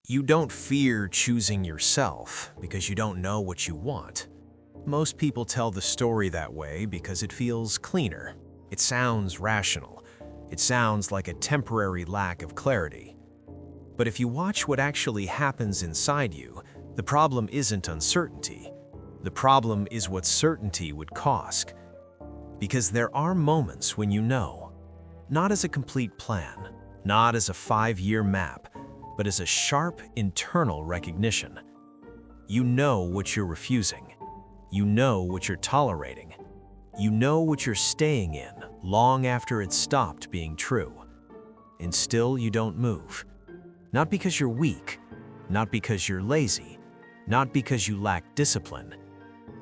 You don't fear choosing yourself because you don't know what you want. Most people tell the story that way because it feels cleaner. It sounds rational. It sounds like a temporary lack of clarity. But if you watch what actually happens inside you, the problem isn't uncertainty. The problem is what certainty would cost. Because there are moments when you know, not as a complete plan, not as a 5-year map, but as a sharp internal recognition. You know what you're refusing. You know what you're tolerating. You know what you're staying in long after it stopped being true. And still you don't move. Not because you're weak, not because you're lazy, not because you lack discipline.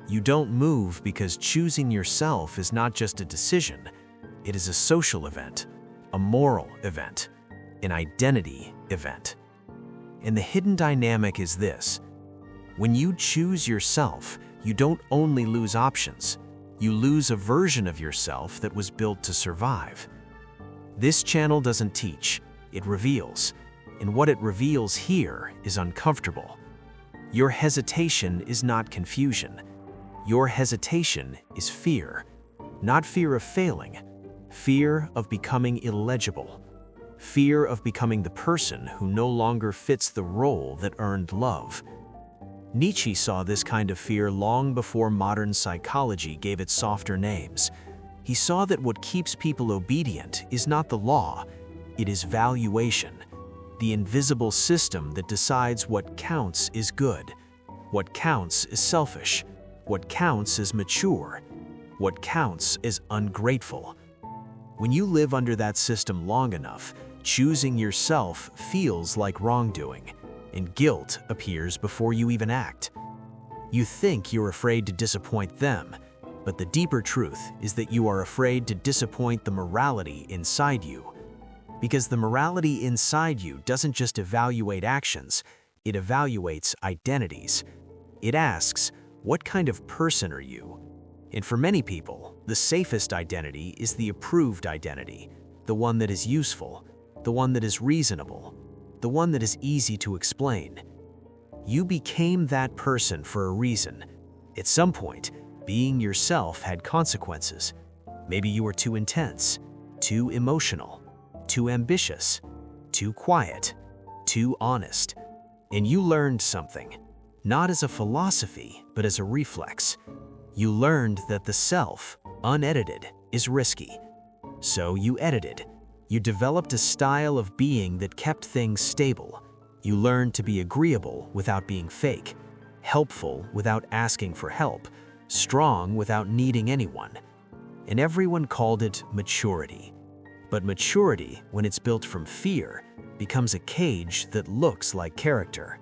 You don't move because choosing yourself is not just a decision, it is a social event, a moral event, an identity event. And the hidden dynamic is this: when you choose yourself, you don't only lose options, you lose a version of yourself that was built to survive. This channel doesn't teach, it reveals. And what it reveals here is uncomfortable. Your hesitation is not confusion. Your hesitation is fear. Not fear of failing, fear of becoming illegible. Fear of becoming the person who no longer fits the role that earned love. Nietzsche saw this kind of fear long before modern psychology gave it softer names. He saw that what keeps people obedient is not the law, it is valuation, the invisible system that decides what counts is good, what counts is selfish, what counts is mature, what counts is ungrateful. When you live under that system long enough, choosing yourself feels like wrongdoing, and guilt appears before you even act. You think you're afraid to disappoint them, but the deeper truth is that you are afraid to disappoint the morality inside you. Because the morality inside you doesn't just evaluate actions, it evaluates identities. It asks, what kind of person are you? And for many people, the safest identity is the approved identity, the one that is useful, the one that is reasonable, the one that is easy to explain. You became that person for a reason. At some point, being yourself had consequences. Maybe you were too intense, too emotional, too ambitious, too quiet, too honest. And you learned something, not as a philosophy, but as a reflex. You learned that the self, unedited, is risky. So you edited. You developed a style of being that kept things stable. You learned to be agreeable without being fake, helpful without asking for help, strong without needing anyone. And everyone called it maturity. But maturity, when it's built from fear, becomes a cage that looks like character.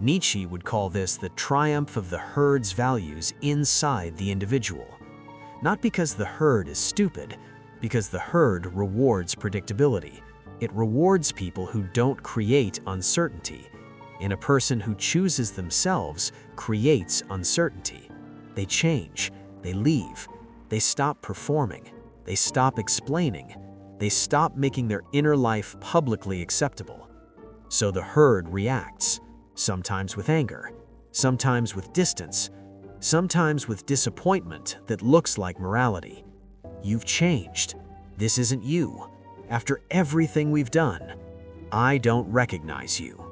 Nietzsche would call this the triumph of the herd's values inside the individual. Not because the herd is stupid, because the herd rewards predictability. It rewards people who don't create uncertainty. And a person who chooses themselves creates uncertainty. They change, they leave, they stop performing, they stop explaining, they stop making their inner life publicly acceptable. So the herd reacts, sometimes with anger, sometimes with distance, sometimes with disappointment that looks like morality. You've changed. This isn't you. After everything we've done, I don't recognize you.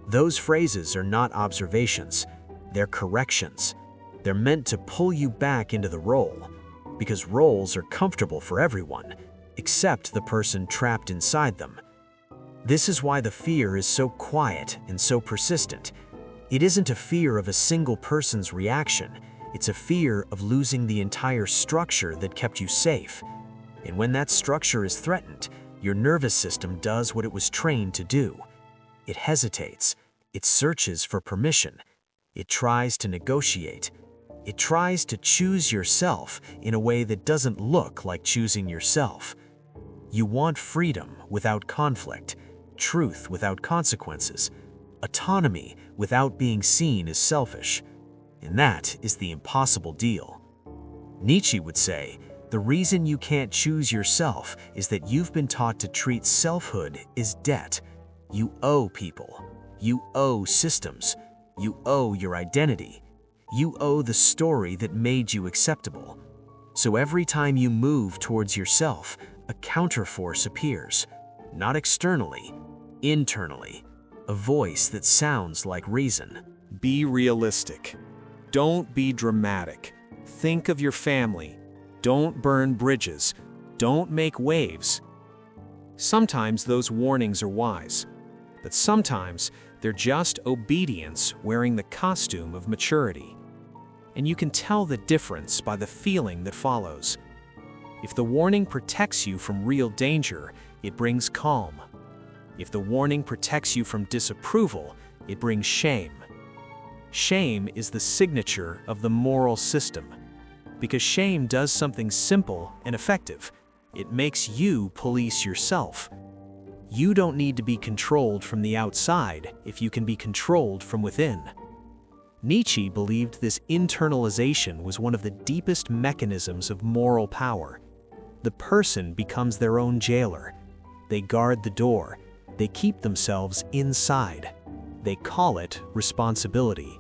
Those phrases are not observations, they're corrections. They're meant to pull you back into the role, because roles are comfortable for everyone, except the person trapped inside them. This is why the fear is so quiet and so persistent. It isn't a fear of a single person's reaction. It's a fear of losing the entire structure that kept you safe. And when that structure is threatened, your nervous system does what it was trained to do. It hesitates. It searches for permission. It tries to negotiate. It tries to choose yourself in a way that doesn't look like choosing yourself. You want freedom without conflict, truth without consequences, autonomy without being seen as selfish. And that is the impossible deal. Nietzsche would say, the reason you can't choose yourself is that you've been taught to treat selfhood as debt. You owe people. You owe systems. You owe your identity. You owe the story that made you acceptable. So every time you move towards yourself, a counterforce appears. Not externally, internally. A voice that sounds like reason. Be realistic. Don't be dramatic. Think of your family. Don't burn bridges. Don't make waves. Sometimes those warnings are wise, but sometimes they're just obedience wearing the costume of maturity. And you can tell the difference by the feeling that follows. If the warning protects you from real danger, it brings calm. If the warning protects you from disapproval, it brings shame. Shame is the signature of the moral system, because shame does something simple and effective. It makes you police yourself. You don't need to be controlled from the outside if you can be controlled from within. Nietzsche believed this internalization was one of the deepest mechanisms of moral power. The person becomes their own jailer. They guard the door. They keep themselves inside. They call it responsibility.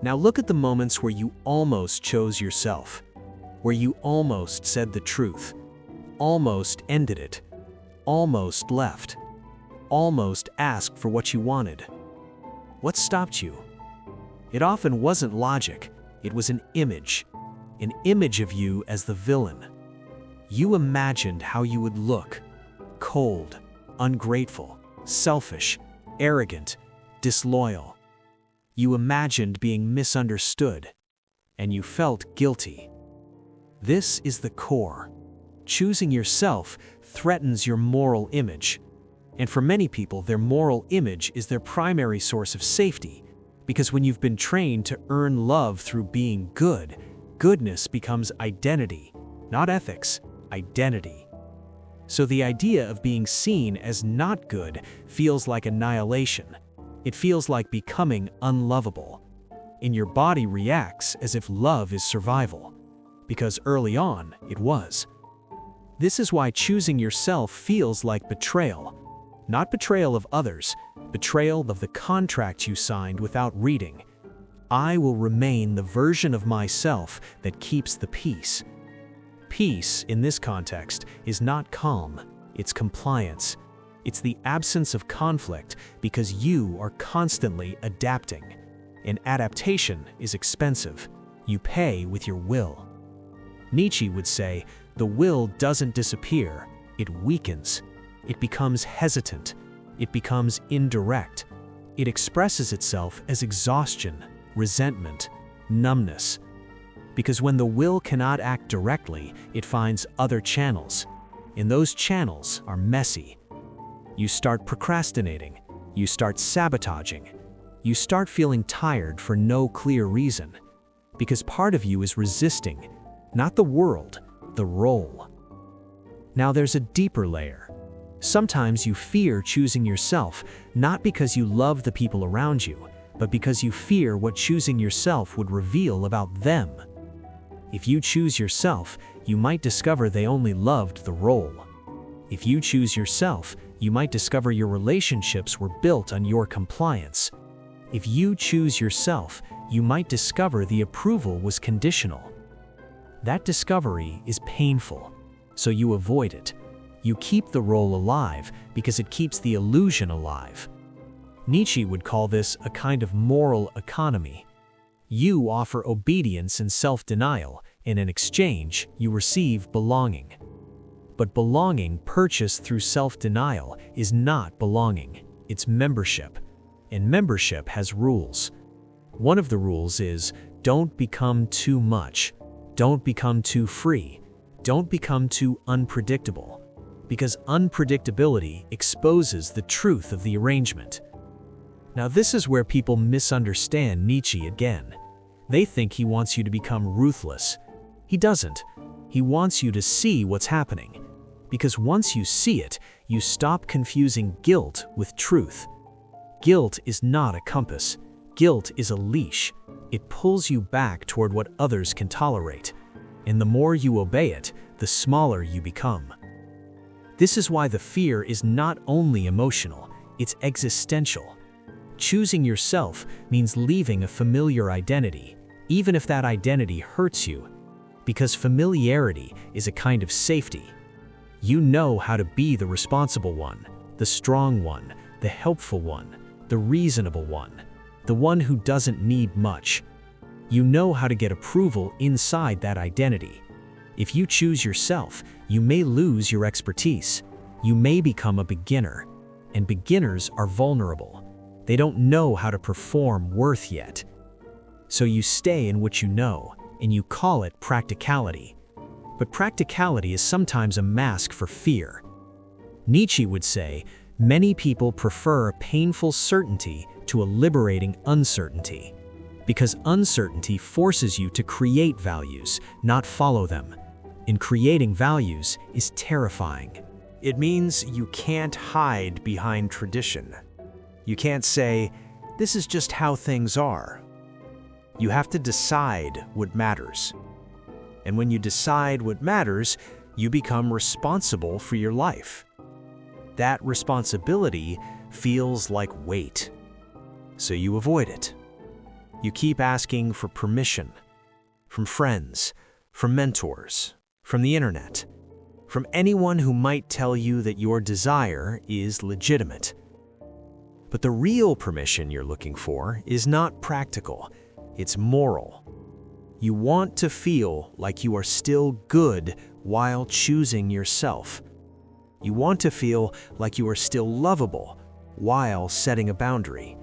Now look at the moments where you almost chose yourself, where you almost said the truth, almost ended it, almost left, almost asked for what you wanted. What stopped you? It often wasn't logic, it was an image of you as the villain. You imagined how you would look: cold, ungrateful, selfish, arrogant, disloyal. You imagined being misunderstood, and you felt guilty. This is the core. Choosing yourself threatens your moral image. And for many people, their moral image is their primary source of safety, because when you've been trained to earn love through being good, goodness becomes identity, not ethics, identity. So the idea of being seen as not good feels like annihilation. It feels like becoming unlovable. And your body reacts as if love is survival, because early on it was. This is why choosing yourself feels like betrayal. Not betrayal of others, betrayal of the contract you signed without reading. I will remain the version of myself that keeps the peace. Peace, in this context, is not calm, it's compliance. It's the absence of conflict because you are constantly adapting. And adaptation is expensive. You pay with your will. Nietzsche would say, the will doesn't disappear, it weakens. It becomes hesitant. It becomes indirect. It expresses itself as exhaustion, resentment, numbness. Because when the will cannot act directly, it finds other channels. And those channels are messy. You start procrastinating. You start sabotaging. You start feeling tired for no clear reason. Because part of you is resisting, not the world, the role. Now there's a deeper layer. Sometimes you fear choosing yourself, not because you love the people around you, but because you fear what choosing yourself would reveal about them. If you choose yourself, you might discover they only loved the role. If you choose yourself, you might discover your relationships were built on your compliance. If you choose yourself, you might discover the approval was conditional. That discovery is painful, so you avoid it. You keep the role alive because it keeps the illusion alive. Nietzsche would call this a kind of moral economy. You offer obedience and self-denial, and in exchange, you receive belonging. But belonging purchased through self-denial is not belonging, it's membership. And membership has rules. One of the rules is, don't become too much. Don't become too free. Don't become too unpredictable. Because unpredictability exposes the truth of the arrangement. Now this is where people misunderstand Nietzsche again. They think he wants you to become ruthless. He doesn't. He wants you to see what's happening. Because once you see it, you stop confusing guilt with truth. Guilt is not a compass. Guilt is a leash. It pulls you back toward what others can tolerate. And the more you obey it, the smaller you become. This is why the fear is not only emotional, it's existential. Choosing yourself means leaving a familiar identity, even if that identity hurts you, because familiarity is a kind of safety. You know how to be the responsible one, the strong one, the helpful one, the reasonable one, the one who doesn't need much. You know how to get approval inside that identity. If you choose yourself, you may lose your expertise. You may become a beginner, and beginners are vulnerable. They don't know how to perform worth yet. So you stay in what you know, and you call it practicality. But practicality is sometimes a mask for fear. Nietzsche would say, many people prefer a painful certainty to a liberating uncertainty, because uncertainty forces you to create values, not follow them. And creating values is terrifying. It means you can't hide behind tradition. You can't say, this is just how things are. You have to decide what matters. And when you decide what matters, you become responsible for your life. That responsibility feels like weight, so you avoid it. You keep asking for permission, from friends, from mentors, from the internet, from anyone who might tell you that your desire is legitimate. But the real permission you're looking for is not practical, it's moral. You want to feel like you are still good while choosing yourself. You want to feel like you are still lovable while setting a boundary.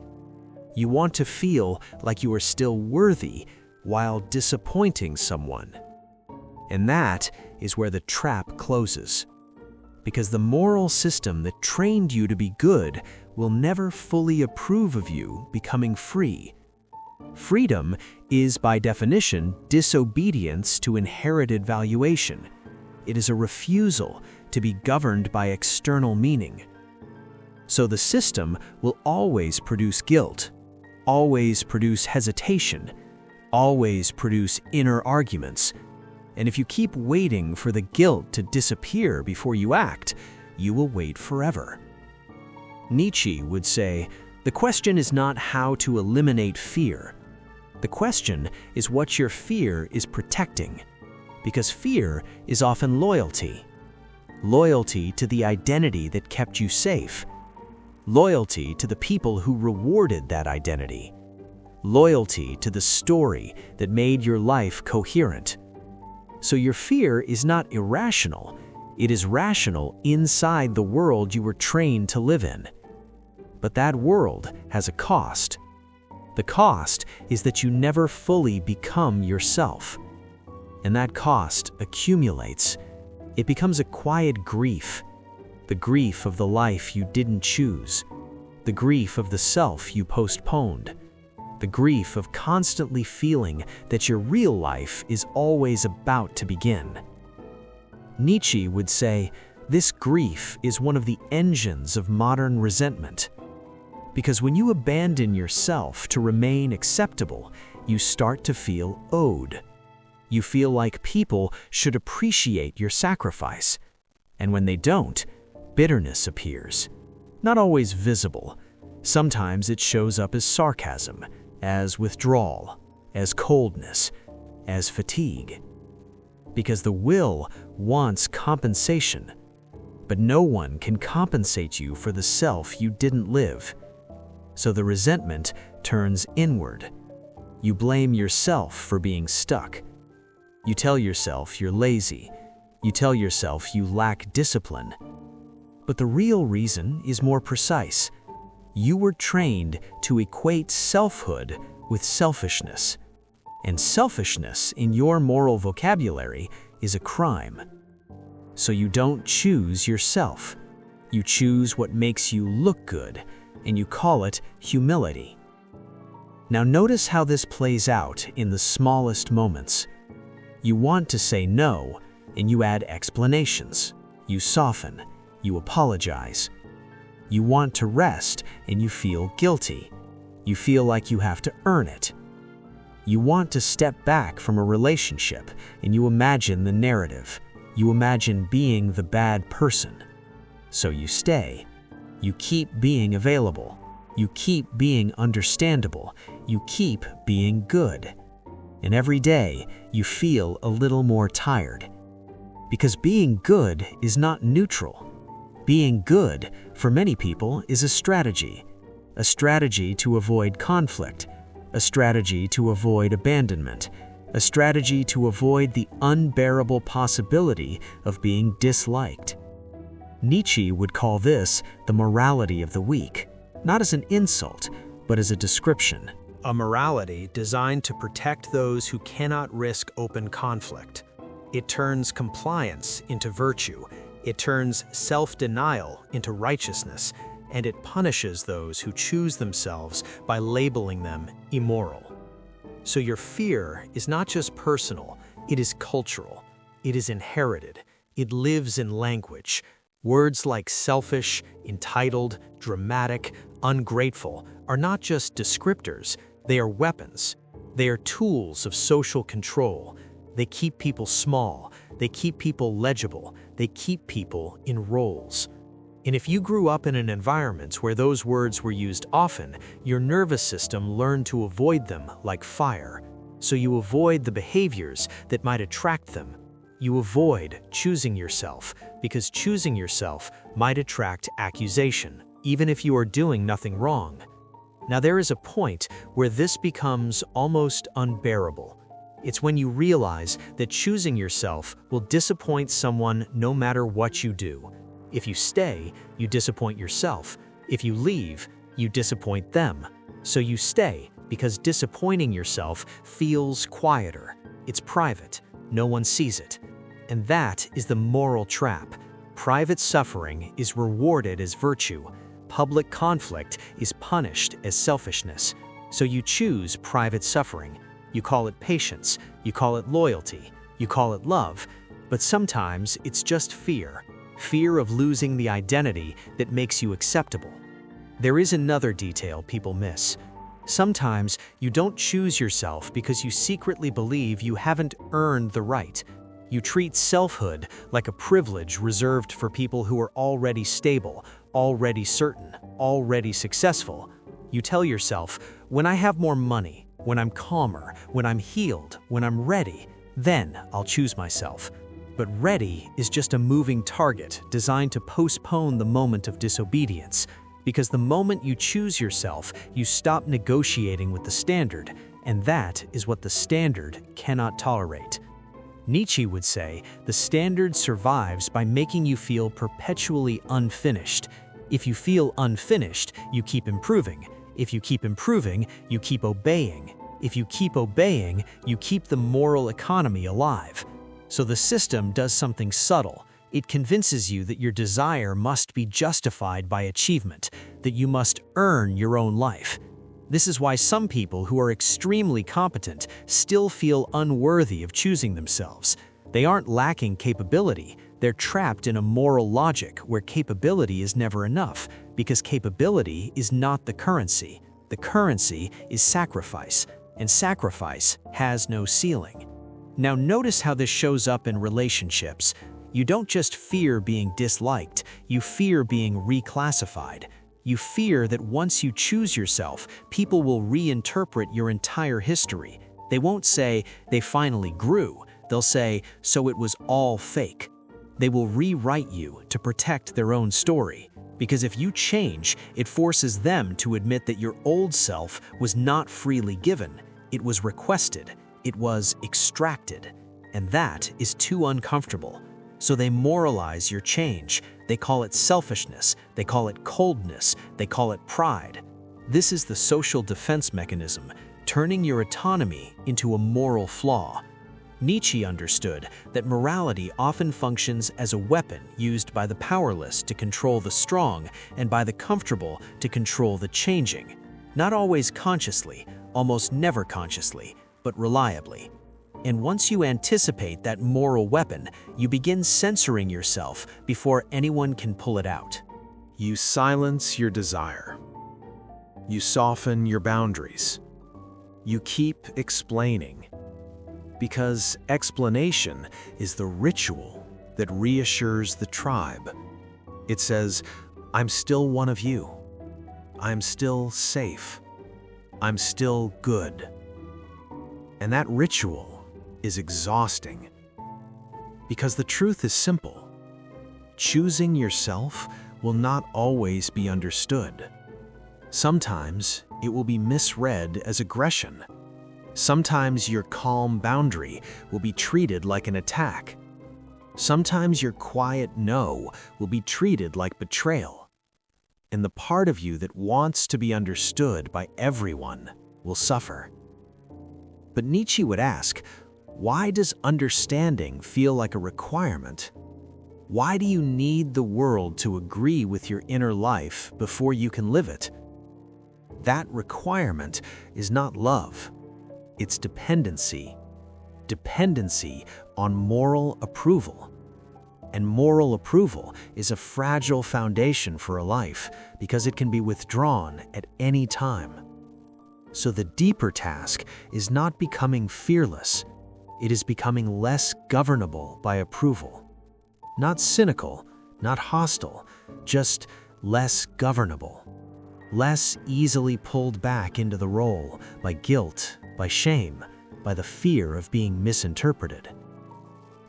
You want to feel like you are still worthy while disappointing someone. And that is where the trap closes. Because the moral system that trained you to be good will never fully approve of you becoming free. Freedom is, by definition, disobedience to inherited valuation. It is a refusal to be governed by external meaning. So the system will always produce guilt, always produce hesitation, always produce inner arguments. And if you keep waiting for the guilt to disappear before you act, you will wait forever. Nietzsche would say, the question is not how to eliminate fear. The question is what your fear is protecting. Because fear is often loyalty. Loyalty to the identity that kept you safe. Loyalty to the people who rewarded that identity. Loyalty to the story that made your life coherent. So your fear is not irrational, it is rational inside the world you were trained to live in. But that world has a cost. The cost is that you never fully become yourself. And that cost accumulates. It becomes a quiet grief. The grief of the life you didn't choose. The grief of the self you postponed. The grief of constantly feeling that your real life is always about to begin. Nietzsche would say, this grief is one of the engines of modern resentment. Because when you abandon yourself to remain acceptable, you start to feel owed. You feel like people should appreciate your sacrifice. And when they don't, bitterness appears. Not always visible. Sometimes it shows up as sarcasm, as withdrawal, as coldness, as fatigue. Because the will wants compensation, but no one can compensate you for the self you didn't live. So the resentment turns inward. You blame yourself for being stuck. You tell yourself you're lazy. You tell yourself you lack discipline. But the real reason is more precise. You were trained to equate selfhood with selfishness. And selfishness in your moral vocabulary is a crime. So you don't choose yourself. You choose what makes you look good, and you call it humility. Now notice how this plays out in the smallest moments. You want to say no, and you add explanations. You soften. You apologize. You want to rest, and you feel guilty. You feel like you have to earn it. You want to step back from a relationship, and you imagine the narrative. You imagine being the bad person. So you stay. You keep being available. You keep being understandable. You keep being good. And every day, you feel a little more tired. Because being good is not neutral. Being good, for many people, is a strategy to avoid conflict, a strategy to avoid abandonment, a strategy to avoid the unbearable possibility of being disliked. Nietzsche would call this the morality of the weak, not as an insult, but as a description. A morality designed to protect those who cannot risk open conflict. It turns compliance into virtue. It turns self-denial into righteousness, and it punishes those who choose themselves by labeling them immoral. So your fear is not just personal, it is cultural. It is inherited. It lives in language. Words like selfish, entitled, dramatic, ungrateful are not just descriptors, they are weapons. They are tools of social control. They keep people small. They keep people legible. They keep people in roles. And if you grew up in an environment where those words were used often, your nervous system learned to avoid them like fire. So you avoid the behaviors that might attract them. You avoid choosing yourself because choosing yourself might attract accusation, even if you are doing nothing wrong. Now there is a point where this becomes almost unbearable. It's when you realize that choosing yourself will disappoint someone no matter what you do. If you stay, you disappoint yourself. If you leave, you disappoint them. So you stay because disappointing yourself feels quieter. It's private. No one sees it. And that is the moral trap. Private suffering is rewarded as virtue. Public conflict is punished as selfishness. So you choose private suffering. You call it patience. You call it loyalty. You call it love. But sometimes it's just fear. Fear of losing the identity that makes you acceptable. There is another detail people miss. Sometimes you don't choose yourself because you secretly believe you haven't earned the right. You treat selfhood like a privilege reserved for people who are already stable, already certain, already successful. You tell yourself, when I have more money, when I'm calmer, when I'm healed, when I'm ready, then I'll choose myself. But ready is just a moving target designed to postpone the moment of disobedience. Because the moment you choose yourself, you stop negotiating with the standard, and that is what the standard cannot tolerate. Nietzsche would say, the standard survives by making you feel perpetually unfinished. If you feel unfinished, you keep improving. If you keep improving, you keep obeying. If you keep obeying, you keep the moral economy alive. So the system does something subtle. It convinces you that your desire must be justified by achievement, that you must earn your own life. This is why some people who are extremely competent still feel unworthy of choosing themselves. They aren't lacking capability. They're trapped in a moral logic where capability is never enough, because capability is not the currency. The currency is sacrifice, and sacrifice has no ceiling. Now notice how this shows up in relationships. You don't just fear being disliked, you fear being reclassified. You fear that once you choose yourself, people will reinterpret your entire history. They won't say, they finally grew. They'll say, so it was all fake. They will rewrite you to protect their own story. Because if you change, it forces them to admit that your old self was not freely given. It was requested. It was extracted. And that is too uncomfortable. So they moralize your change. They call it selfishness. They call it coldness. They call it pride. This is the social defense mechanism, turning your autonomy into a moral flaw. Nietzsche understood that morality often functions as a weapon used by the powerless to control the strong and by the comfortable to control the changing. Not always consciously, almost never consciously, but reliably. And once you anticipate that moral weapon, you begin censoring yourself before anyone can pull it out. You silence your desire. You soften your boundaries. You keep explaining. Because explanation is the ritual that reassures the tribe. It says, I'm still one of you. I'm still safe. I'm still good. And that ritual is exhausting. Because the truth is simple. Choosing yourself will not always be understood. Sometimes it will be misread as aggression. Sometimes your calm boundary will be treated like an attack. Sometimes your quiet no will be treated like betrayal. And the part of you that wants to be understood by everyone will suffer. But Nietzsche would ask, why does understanding feel like a requirement? Why do you need the world to agree with your inner life before you can live it? That requirement is not love. It's dependency. Dependency on moral approval. And moral approval is a fragile foundation for a life because it can be withdrawn at any time. So the deeper task is not becoming fearless. It is becoming less governable by approval. Not cynical, not hostile, just less governable. Less easily pulled back into the role by guilt, by shame, by the fear of being misinterpreted.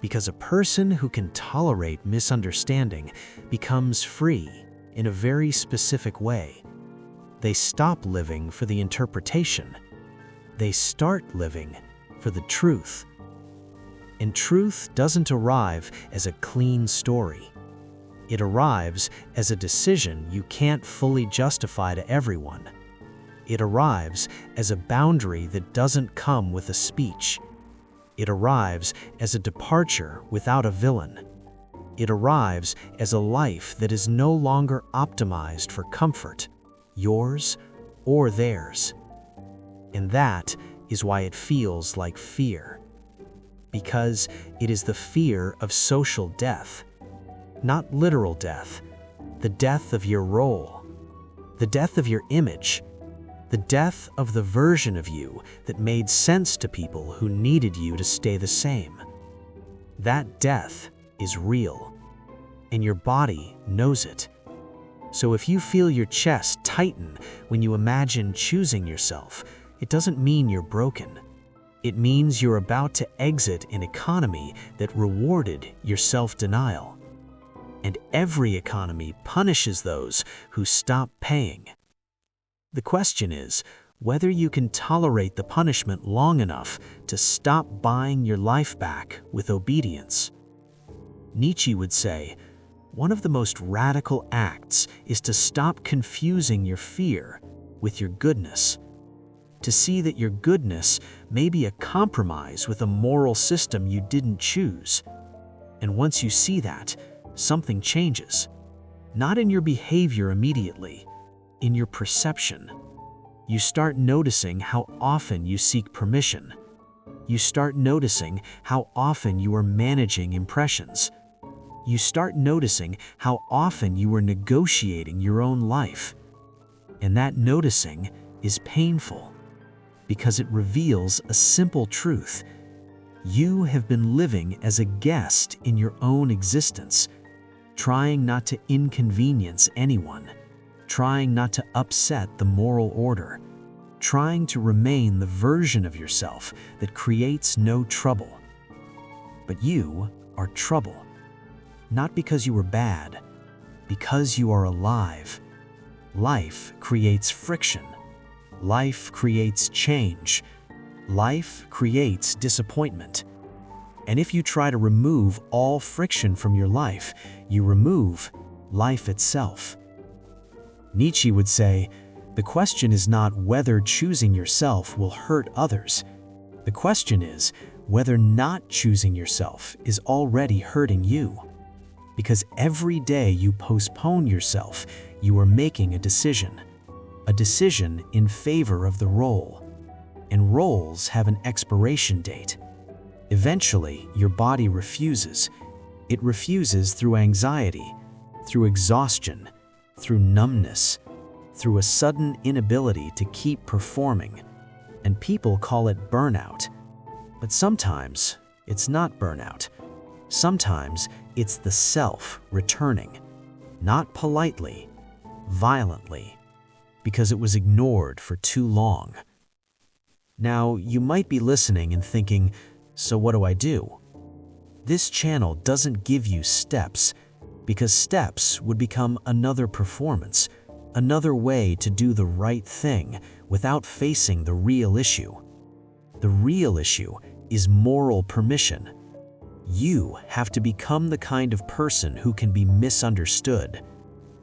Because a person who can tolerate misunderstanding becomes free in a very specific way. They stop living for the interpretation. They start living for the truth. And truth doesn't arrive as a clean story. It arrives as a decision you can't fully justify to everyone. It arrives as a boundary that doesn't come with a speech. It arrives as a departure without a villain. It arrives as a life that is no longer optimized for comfort, yours or theirs. And that is why it feels like fear. Because it is the fear of social death. Not literal death, the death of your role, the death of your image, the death of the version of you that made sense to people who needed you to stay the same. That death is real, and your body knows it. So if you feel your chest tighten when you imagine choosing yourself, it doesn't mean you're broken. It means you're about to exit an economy that rewarded your self-denial. And every economy punishes those who stop paying. The question is whether you can tolerate the punishment long enough to stop buying your life back with obedience. Nietzsche would say, one of the most radical acts is to stop confusing your fear with your goodness. To see that your goodness may be a compromise with a moral system you didn't choose. And once you see that, something changes. Not in your behavior immediately, in your perception. You start noticing how often you seek permission. You start noticing how often you are managing impressions. You start noticing how often you are negotiating your own life. And that noticing is painful because it reveals a simple truth. You have been living as a guest in your own existence, trying not to inconvenience anyone, trying not to upset the moral order, trying to remain the version of yourself that creates no trouble. But you are trouble, not because you are bad, because you are alive. Life creates friction. Life creates change. Life creates disappointment. And if you try to remove all friction from your life, you remove life itself. Nietzsche would say, the question is not whether choosing yourself will hurt others. The question is whether not choosing yourself is already hurting you. Because every day you postpone yourself, you are making a decision in favor of the role. And roles have an expiration date. Eventually, your body refuses. It refuses through anxiety, through exhaustion, through numbness, through a sudden inability to keep performing. And people call it burnout. But sometimes it's not burnout. Sometimes it's the self returning, not politely, violently. because it was ignored for too long. Now, you might be listening and thinking, so what do I do? This channel doesn't give you steps, because steps would become another performance, another way to do the right thing without facing the real issue. The real issue is moral permission. You have to become the kind of person who can be misunderstood,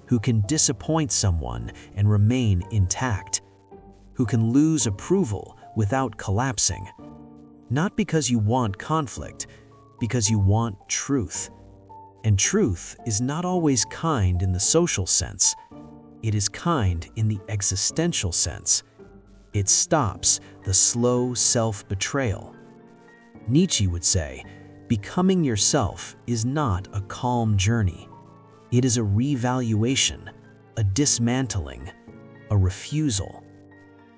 who can disappoint someone and remain intact, who can lose approval without collapsing. Not because you want conflict, because you want truth. And truth is not always kind in the social sense. It is kind in the existential sense. It stops the slow self-betrayal. Nietzsche would say, becoming yourself is not a calm journey. It is a revaluation, a dismantling, a refusal.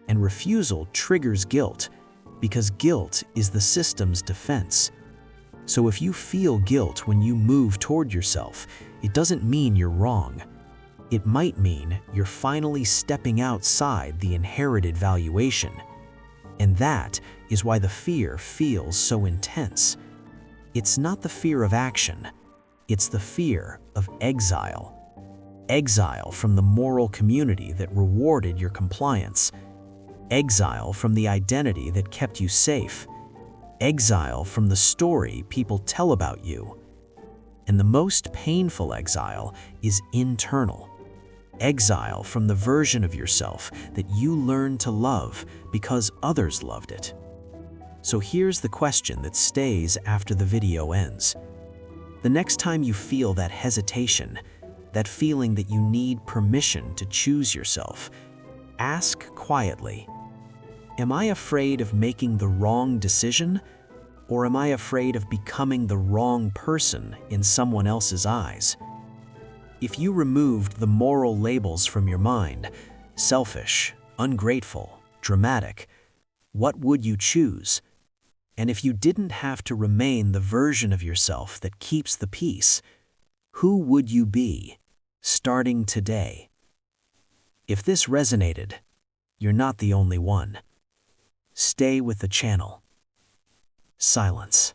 And refusal triggers guilt, because guilt is the system's defense. So if you feel guilt when you move toward yourself, it doesn't mean you're wrong. It might mean you're finally stepping outside the inherited valuation. And that is why the fear feels so intense. It's not the fear of action, it's the fear of exile. Exile from the moral community that rewarded your compliance. Exile from the identity that kept you safe. Exile from the story people tell about you. And the most painful exile is internal. Exile from the version of yourself that you learned to love because others loved it. So here's the question that stays after the video ends. The next time you feel that hesitation, that feeling that you need permission to choose yourself, ask quietly, am I afraid of making the wrong decision, or am I afraid of becoming the wrong person in someone else's eyes? If you removed the moral labels from your mind, selfish, ungrateful, dramatic, what would you choose? And if you didn't have to remain the version of yourself that keeps the peace, who would you be, starting today? If this resonated, you're not the only one. Stay with the channel. Silence.